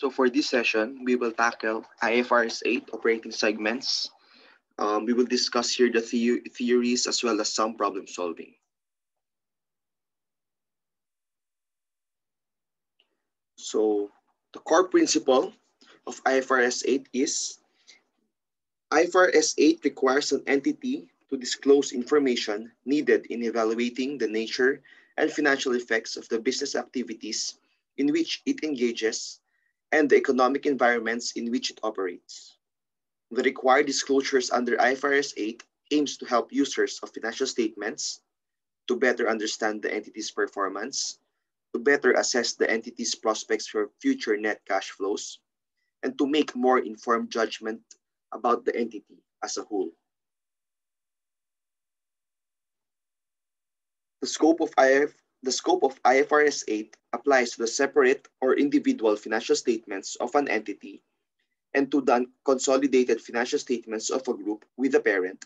So for this session, we will tackle IFRS 8 operating segments. We will discuss here the theories as well as some problem solving. So the core principle of IFRS 8 is IFRS 8 requires an entity to disclose information needed in evaluating the nature and financial effects of the business activities in which it engages and the economic environments in which it operates. The required disclosures under IFRS 8 aims to help users of financial statements to better understand the entity's performance, to better assess the entity's prospects for future net cash flows, and to make more informed judgment about the entity as a whole. The scope of IFRS 8 applies to the separate or individual financial statements of an entity and to the consolidated financial statements of a group with a parent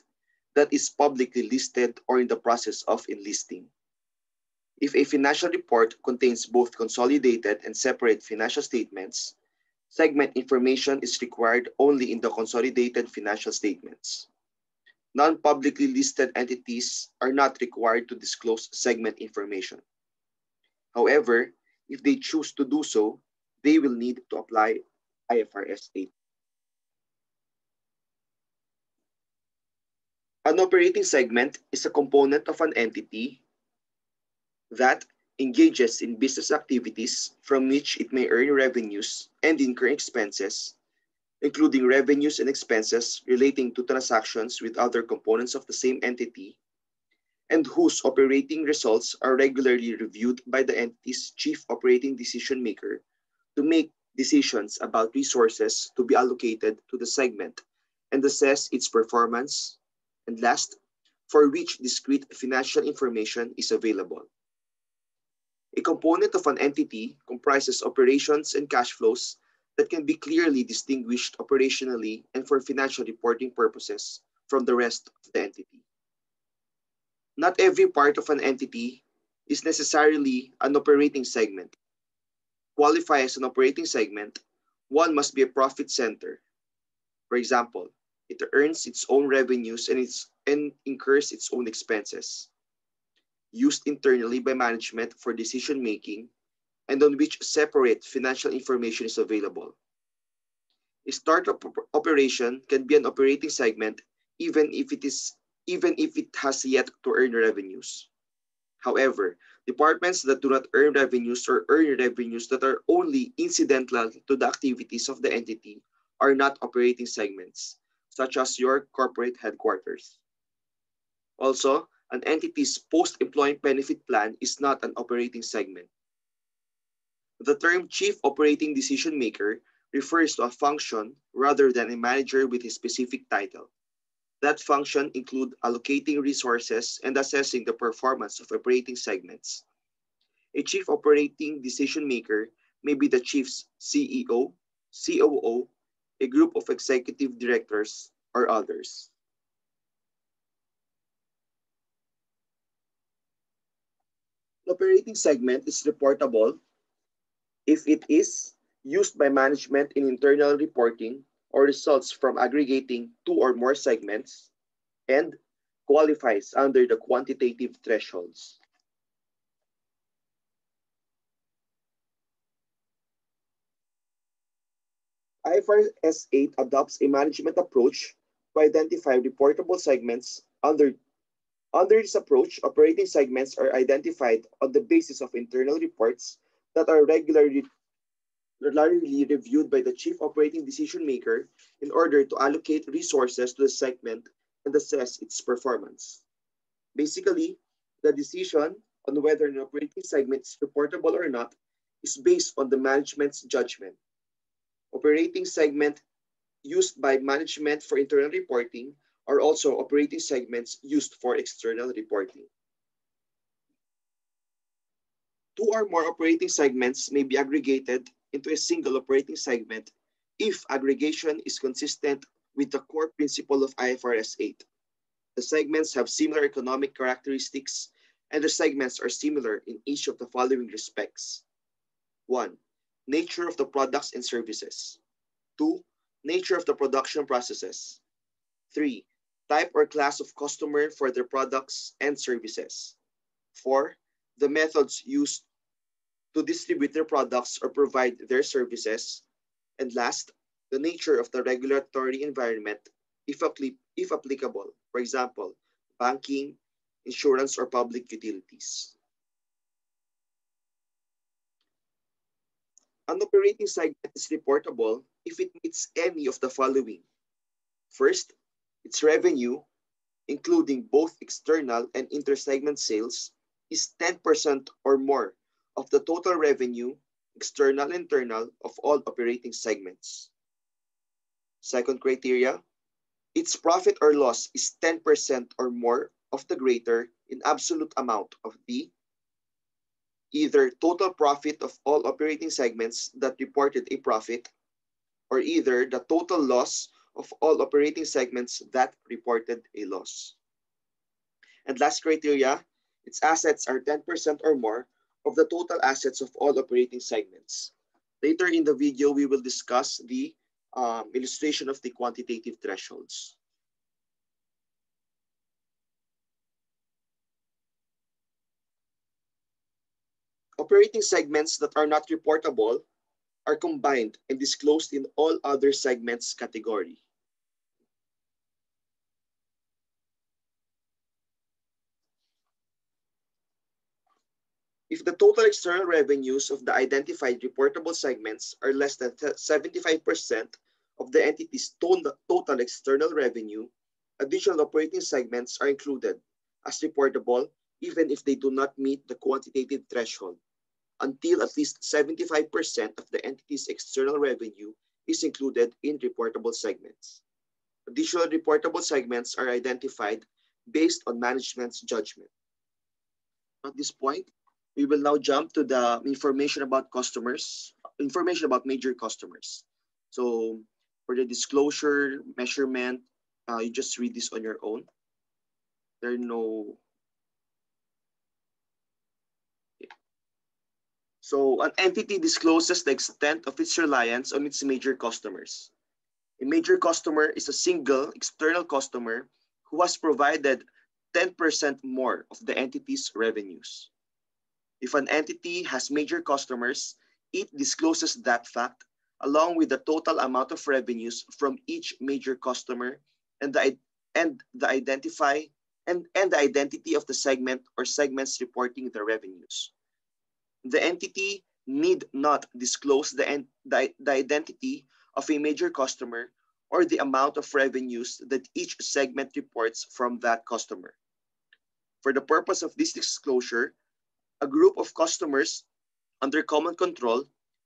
that is publicly listed or in the process of enlisting. If a financial report contains both consolidated and separate financial statements, segment information is required only in the consolidated financial statements. Non-publicly listed entities are not required to disclose segment information. However, if they choose to do so, they will need to apply IFRS 8. An operating segment is a component of an entity that engages in business activities from which it may earn revenues and incur expenses, including revenues and expenses relating to transactions with other components of the same entity, and whose operating results are regularly reviewed by the entity's chief operating decision maker to make decisions about resources to be allocated to the segment and assess its performance, and last, for which discrete financial information is available. A component of an entity comprises operations and cash flows that can be clearly distinguished operationally and for financial reporting purposes from the rest of the entity. Not every part of an entity is necessarily an operating segment. To qualify as an operating segment, one must be a profit center. For example, it earns its own revenues and incurs its own expenses, used internally by management for decision making, and on which separate financial information is available. A startup operation can be an operating segment even if it has yet to earn revenues. However, departments that do not earn revenues or earn revenues that are only incidental to the activities of the entity are not operating segments, such as your corporate headquarters. Also, an entity's post-employment benefit plan is not an operating segment. The term chief operating decision maker refers to a function rather than a manager with a specific title. That function includes allocating resources and assessing the performance of operating segments. A chief operating decision maker may be the chief's CEO, COO, a group of executive directors, or others. The operating segment is reportable if it is used by management in internal reporting or results from aggregating two or more segments and qualifies under the quantitative thresholds. IFRS 8 adopts a management approach to identify reportable segments. Under this approach, operating segments are identified on the basis of internal reports that are regularly reviewed by the chief operating decision maker in order to allocate resources to the segment and assess its performance. Basically, the decision on whether an operating segment is reportable or not is based on the management's judgment. Operating segment used by management for internal reporting are also operating segments used for external reporting. Two or more operating segments may be aggregated into a single operating segment if aggregation is consistent with the core principle of IFRS 8. The segments have similar economic characteristics and the segments are similar in each of the following respects. 1. nature of the products and services. 2. Nature of the production processes. 3. Type or class of customer for their products and services. 4. The methods used to distribute their products or provide their services. And last, the nature of the regulatory environment, if applicable, for example, banking, insurance, or public utilities. An operating segment is reportable if it meets any of the following. First, its revenue, including both external and intersegment sales, is 10% or more of the total revenue, external and internal, of all operating segments. Second criteria, its profit or loss is 10% or more of the greater in absolute amount of the either total profit of all operating segments that reported a profit, or either the total loss of all operating segments that reported a loss. And last criteria, its assets are 10% or more of the total assets of all operating segments. Later in the video, we will discuss the illustration of the quantitative thresholds. Operating segments that are not reportable are combined and disclosed in all other segments category. If the total external revenues of the identified reportable segments are less than 75% of the entity's total external revenue, additional operating segments are included as reportable even if they do not meet the quantitative threshold, until at least 75% of the entity's external revenue is included in reportable segments. Additional reportable segments are identified based on management's judgment. At this point, we will now jump to the information about major customers. So for the disclosure, measurement, you just read this on your own. There are no... So an entity discloses the extent of its reliance on its major customers. A major customer is a single external customer who has provided 10% more of the entity's revenues. If an entity has major customers, it discloses that fact along with the total amount of revenues from each major customer and the identity of the segment or segments reporting the revenues. The entity need not disclose the identity of a major customer or the amount of revenues that each segment reports from that customer. For the purpose of this disclosure, a group of customers under common control,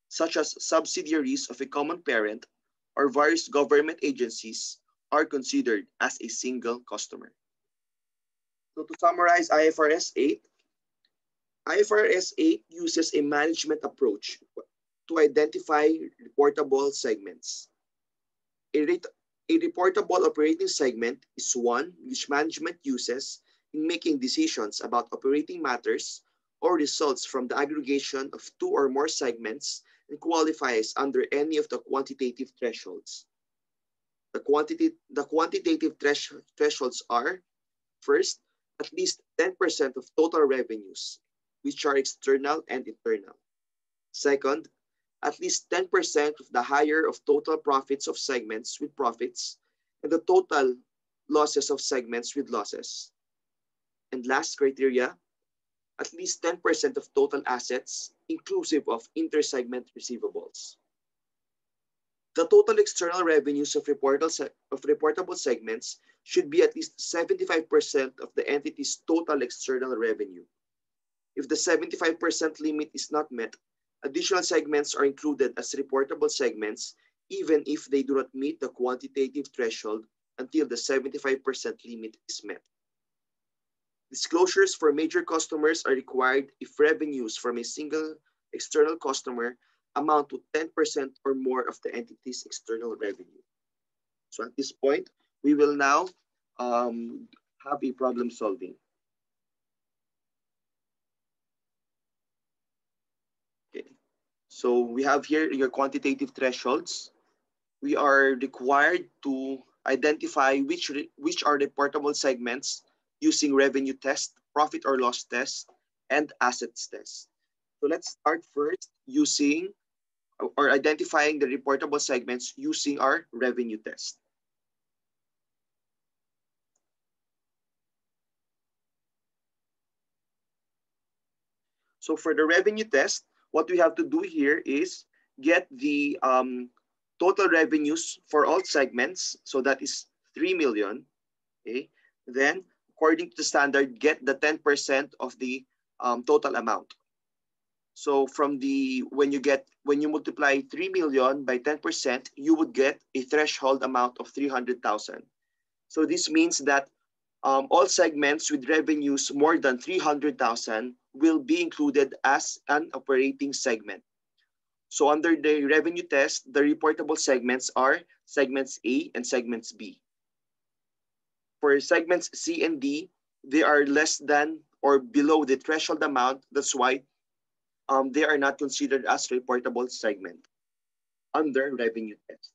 such as subsidiaries of a common parent or various government agencies, are considered as a single customer. So to summarize IFRS 8, IFRS 8 uses a management approach to identify reportable segments. A reportable operating segment is one which management uses in making decisions about operating matters or results from the aggregation of two or more segments and qualifies under any of the quantitative thresholds. The quantitative thresholds are, first, at least 10% of total revenues, which are external and internal. Second, at least 10% of the higher of total profits of segments with profits and the total losses of segments with losses. And last criteria, at least 10% of total assets, inclusive of intersegment receivables. The total external revenues of reportable segments should be at least 75% of the entity's total external revenue. If the 75% limit is not met, additional segments are included as reportable segments even if they do not meet the quantitative threshold until the 75% limit is met. Disclosures for major customers are required if revenues from a single external customer amount to 10% or more of the entity's external revenue. So at this point, we will now have a problem solving. Okay. So we have here your quantitative thresholds. We are required to identify which are reportable segments using revenue test, profit or loss test, and assets test. So let's start first using or identifying the reportable segments using our revenue test. So for the revenue test, what we have to do here is get the total revenues for all segments. So that is 3 million. Okay. Then, according to the standard, get the 10% of the total amount. So when you multiply 3 million by 10%, you would get a threshold amount of 300,000. So this means that all segments with revenues more than 300,000 will be included as an operating segment. So under the revenue test, the reportable segments are segments A and segments B. For segments C and D, they are less than or below the threshold amount. That's why they are not considered as reportable segment under revenue test.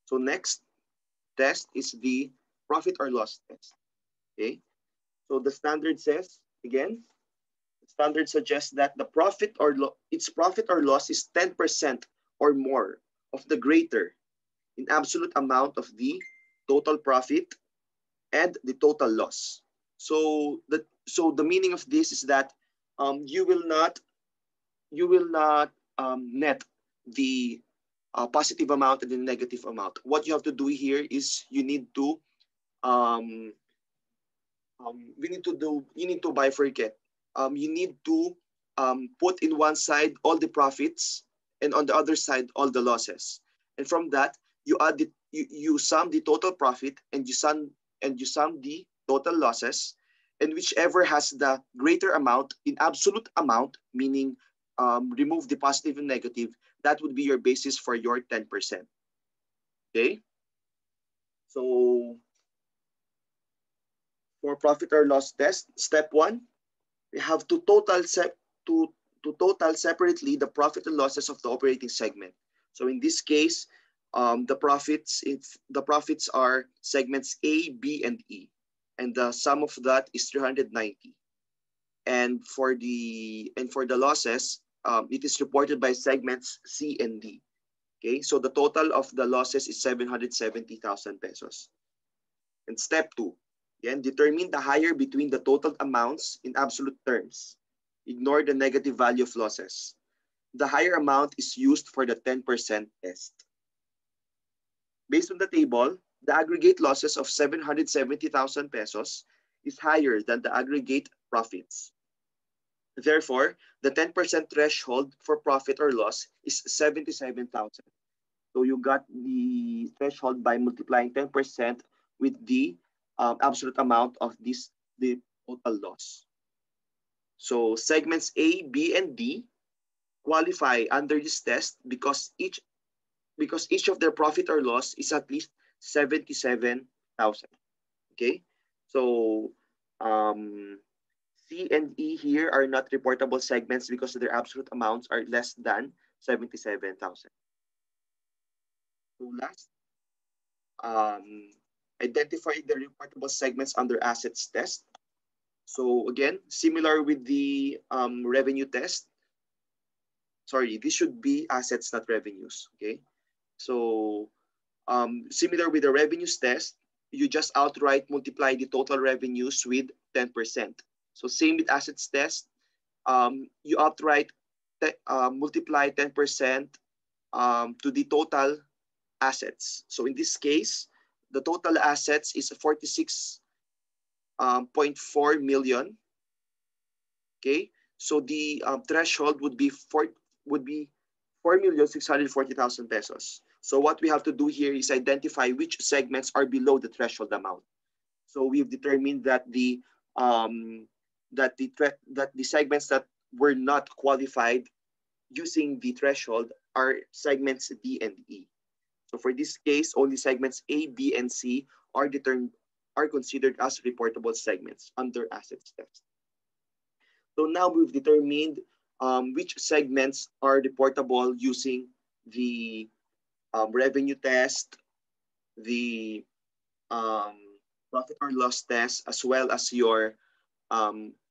So next test is the profit or loss test. Okay. So the standard says, again, the standard suggests that the its profit or loss is 10% or more of the greater in absolute amount of the total profit and the total loss. So the meaning of this is that you will not net the positive amount and the negative amount. What you have to do here is um, you need to bifurcate. You need to put in one side all the profits and on the other side all the losses. And from that, you sum the total profit and you sum the total losses, and whichever has the greater amount in absolute amount, meaning remove the positive and negative, that would be your basis for your 10%. Okay? So for profit or loss test, step one, we have to total separately the profit and losses of the operating segment. So in this case, the profits are segments A, B, and E, and the sum of that is 390. And for the losses, it is reported by segments C and D. Okay, so the total of the losses is 770,000 pesos. And step two, again, determine the higher between the total amounts in absolute terms. Ignore the negative value of losses. The higher amount is used for the 10% test. Based on the table, the aggregate losses of 770,000 pesos is higher than the aggregate profits. Therefore, the 10% threshold for profit or loss is 77,000. So you got the threshold by multiplying 10% with the absolute amount of the total loss. So segments A, B, and D qualify under this test because each of their profit or loss is at least 77,000. Okay, so C and E here are not reportable segments because their absolute amounts are less than 77,000. So last, um, identify the reportable segments under assets test. So again, similar with the revenue test. Sorry, this should be assets, not revenues. Okay, so similar with the revenues test, you just outright multiply the total revenues with 10%. So same with assets test, you outright multiply 10% to the total assets. So in this case, the total assets is 46.4 million. Okay, so the threshold would be 4,640,000 pesos. So what we have to do here is identify which segments are below the threshold amount. So we've determined that the segments that were not qualified using the threshold are segments D and E. So for this case, only segments A, B, and C are considered as reportable segments under assets test. So now we've determined which segments are reportable using the revenue test, the um, profit or loss test, as well as your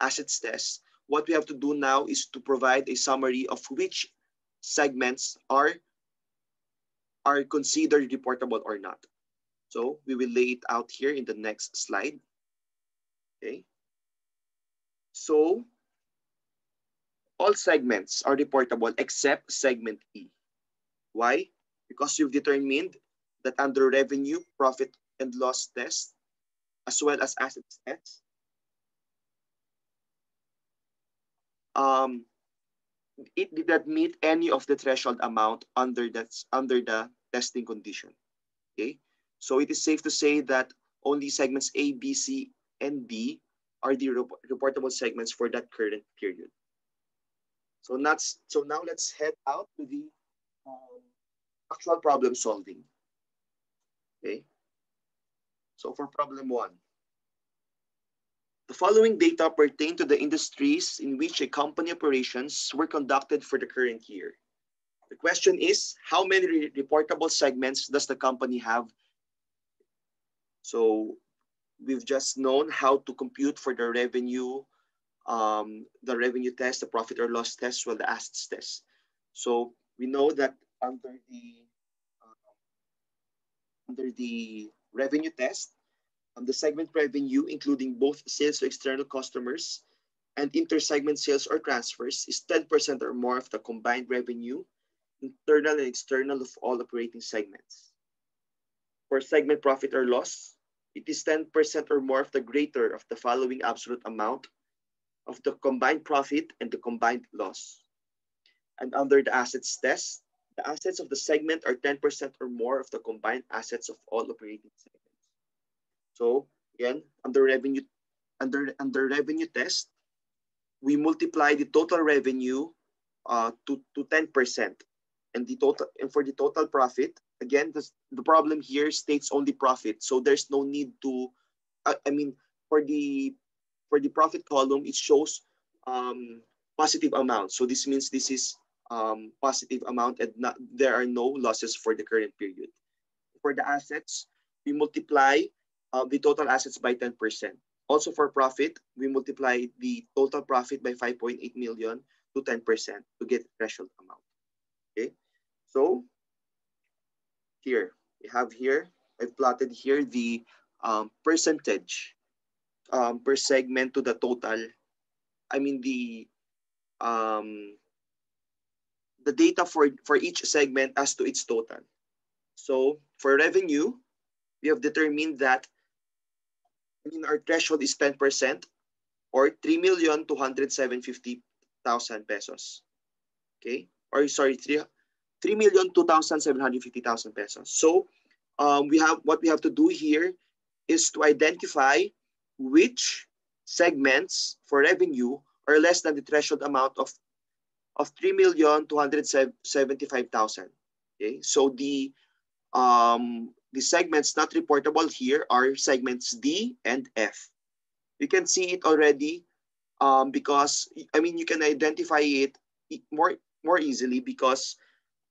assets test. What we have to do now is to provide a summary of which segments are considered reportable or not. So we will lay it out here in the next slide. Okay. So all segments are reportable except segment E. Why? Because you've determined that under revenue, profit and loss test, as well as assets test, um, it did not meet any of the threshold amount under the testing condition. Okay, so it is safe to say that only segments A, B, C, and D are the reportable segments for that current period. So now let's head out to the um, actual problem solving. Okay, so for problem one, the following data pertain to the industries in which a company operations were conducted for the current year. The question is, how many reportable segments does the company have? So we've just known how to compute for the revenue test, the profit or loss test, well, the assets test. So we know that uh, under the revenue test, the segment revenue, including both sales to external customers and inter-segment sales or transfers, is 10% or more of the combined revenue, internal and external, of all operating segments. For segment profit or loss, it is 10% or more of the greater of the following absolute amount of the combined profit and the combined loss. And under the assets test, the assets of the segment are 10% or more of the combined assets of all operating segments. So again, under revenue test, we multiply the total revenue to 10%, and for the total profit, again, the problem here states only profit, so there's no need to I mean, for the profit column, it shows positive amount. So this means this is positive amount, and there are no losses for the current period. For the assets, we multiply the total assets by 10%. Also for profit, we multiply the total profit by 5.8 million to 10% to get the threshold amount. Okay, so here we have here, I've plotted here the percentage per segment to the total. I mean the data for each segment as to its total. So for revenue, we have determined that our threshold is 10% or 3,207,50,000 pesos. Okay? Or sorry, 3,02,750,000 pesos. So what we have to do here is to identify which segments for revenue are less than the threshold amount of 3,275,000. Okay, so the segments not reportable here are segments D and F. You can see it already because you can identify it more easily because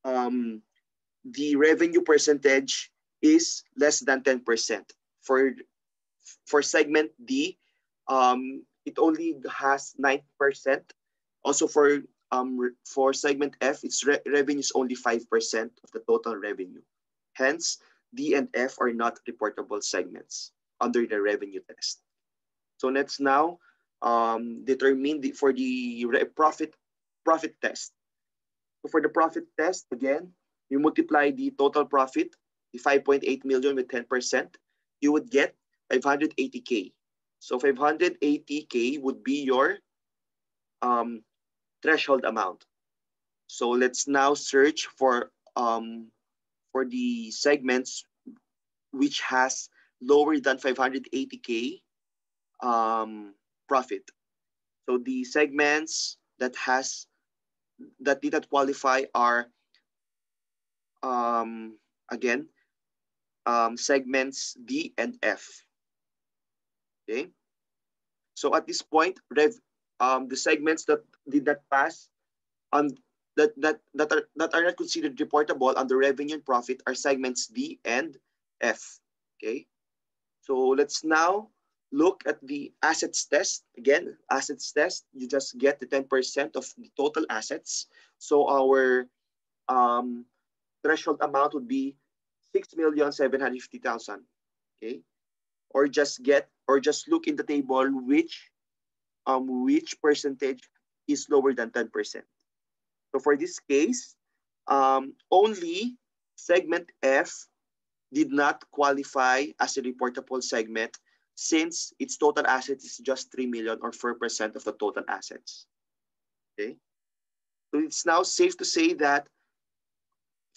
the revenue percentage is less than 10%. For segment D, it only has 9%. Also for segment F, its revenue is only 5% of the total revenue. Hence, D and F are not reportable segments under the revenue test. So let's now determine for the profit test. So for the profit test, again, you multiply the total profit, the 5.8 million with 10%, you would get 580K. So 580K would be your threshold amount. So let's now search for the segments which has lower than 580K profit. So the segments that did not qualify are again segments D and F. Okay. So at this point, the segments that did not pass on that are not considered reportable under revenue and profit are segments D and F. Okay, so let's now look at the assets test. Again, assets test, you just get the 10% of the total assets. So our threshold amount would be 6,750,000. Okay, or just look in the table which percentage is lower than 10%. So for this case, only segment F did not qualify as a reportable segment since its total assets is just 3 million or 4% of the total assets. Okay. So it's now safe to say that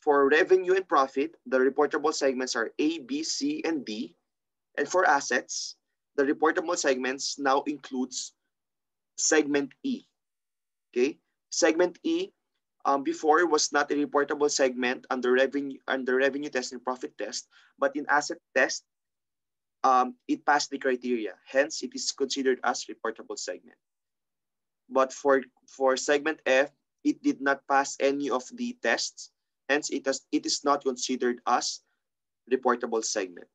for revenue and profit, the reportable segments are A, B, C, and D. And for assets, the reportable segments now includes segment E. Okay. Segment E before was not a reportable segment under revenue test and profit test, but in asset test, it passed the criteria. Hence, it is considered as reportable segment. But for segment F, it did not pass any of the tests. Hence, it is not considered as reportable segment.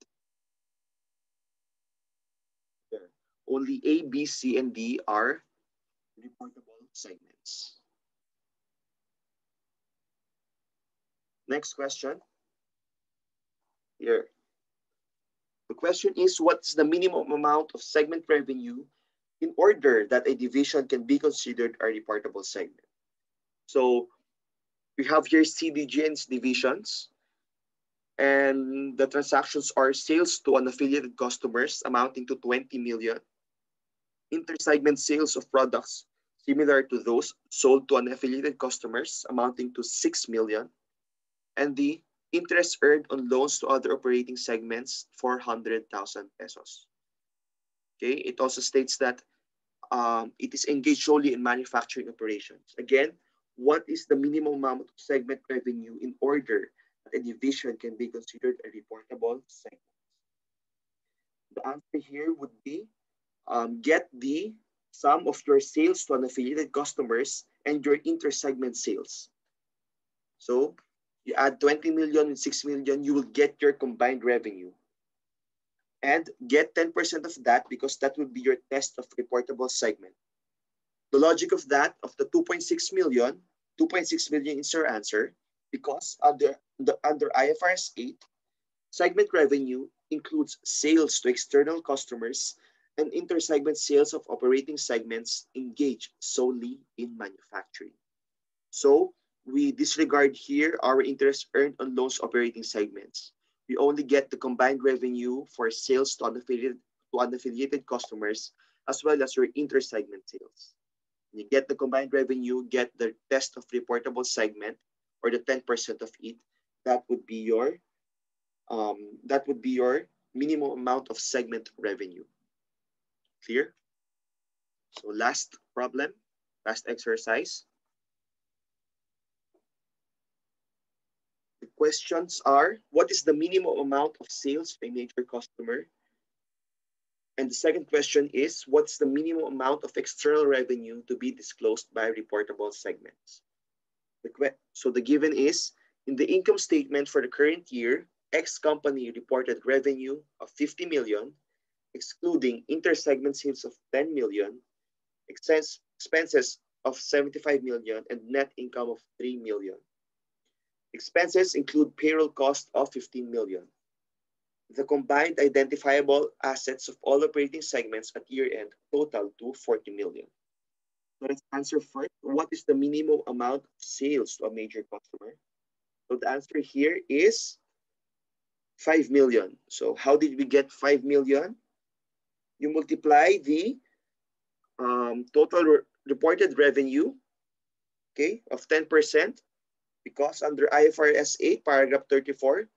Only A, B, C, and D are reportable segments. Next question. Here. The question is, what's the minimum amount of segment revenue in order that a division can be considered a reportable segment? So we have here CDG and divisions, and the transactions are sales to unaffiliated customers amounting to 20 million, inter-segment sales of products similar to those sold to unaffiliated customers amounting to 6 million, and the interest earned on loans to other operating segments, 400,000 pesos. Okay, it also states that it is engaged solely in manufacturing operations. Again, what is the minimum amount of segment revenue in order that a division can be considered a reportable segment? The answer here would be get the sum of your sales to unaffiliated customers and your inter-segment sales. So you add 20 million and 6 million, you will get your combined revenue. And get 10% of that because that would be your test of reportable segment. The logic of that, of the 2.6 million, 2.6 million is your answer because under IFRS 8, segment revenue includes sales to external customers and inter-segment sales of operating segments engaged solely in manufacturing. So we disregard here our interest earned on loans operating segments. We only get the combined revenue for sales to unaffiliated customers as well as your inter-segment sales. You get the combined revenue, get the test of reportable segment or the 10% of it. That would be your minimum amount of segment revenue. Clear? So last problem, last exercise. The questions are, what is the minimum amount of sales to a major customer? And the second question is, what's the minimum amount of external revenue to be disclosed by reportable segments? So the given is, in the income statement for the current year, X company reported revenue of 50 million, excluding inter-segment sales of 10 million, expenses of 75 million, and net income of 3 million. Expenses include payroll cost of 15 million. The combined identifiable assets of all operating segments at year-end total to 40 million. So let's answer first, what is the minimum amount of sales to a major customer? So the answer here is 5 million. So how did we get 5 million? You multiply the total reported revenue, okay, of 10%, because under IFRS 8, paragraph 34,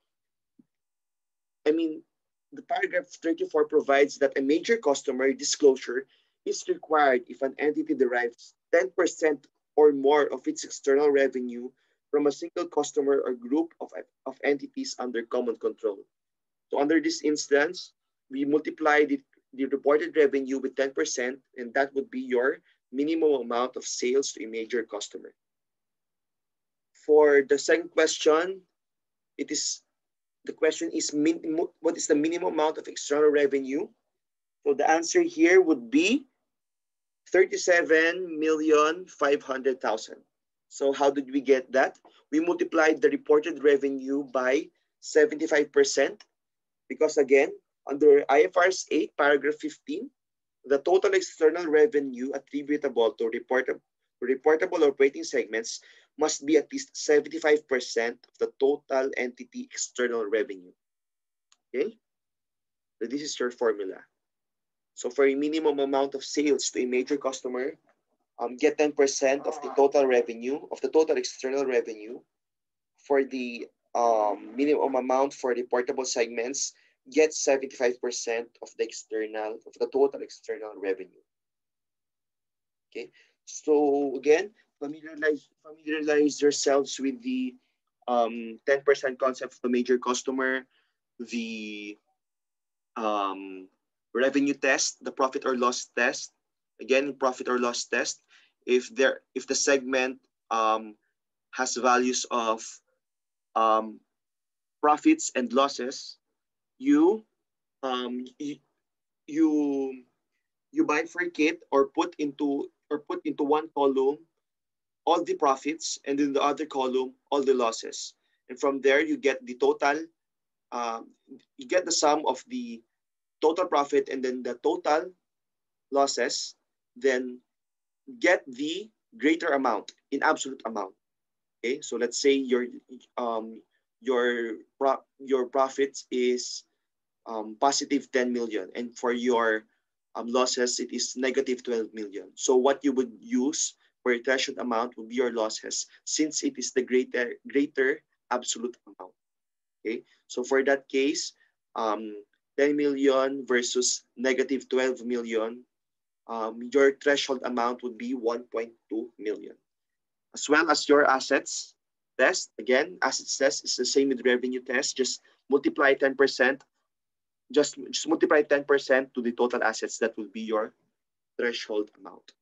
the paragraph 34 provides that a major customer disclosure is required if an entity derives 10% or more of its external revenue from a single customer or group of entities under common control. So under this instance, we multiply the reported revenue with 10%, and that would be your minimum amount of sales to a major customer. For the second question, the question is what is the minimum amount of external revenue? So the answer here would be 37,500,000. So how did we get that? We multiplied the reported revenue by 75% because again, under IFRS 8, paragraph 15, the total external revenue attributable to reportable operating segments must be at least 75% of the total entity external revenue. Okay? So this is your formula. So for a minimum amount of sales to a major customer, get 10% of the total revenue, of the total external revenue. For the minimum amount for reportable segments, get 75% of the total external revenue. Okay, so again, familiarize yourselves with the 10% concept of the major customer, the revenue test, the profit or loss test. Again, profit or loss test. If the segment has values of profits and losses, you you bifurcate or put into one column all the profits, and in the other column all the losses. And from there you get the total. You get the sum of the total profit and then the total losses. Then get the greater amount in absolute amount. Okay, so let's say your profit is positive 10 million, and for your losses it is negative 12 million. So what you would use for your threshold amount would be your losses, since it is the greater absolute amount. Okay, so for that case, 10 million versus negative 12 million, your threshold amount would be 1.2 million. As well as your assets test. Again, assets test is the same with revenue test. Just multiply 10%. Just multiply 10% to the total assets. That will be your threshold amount.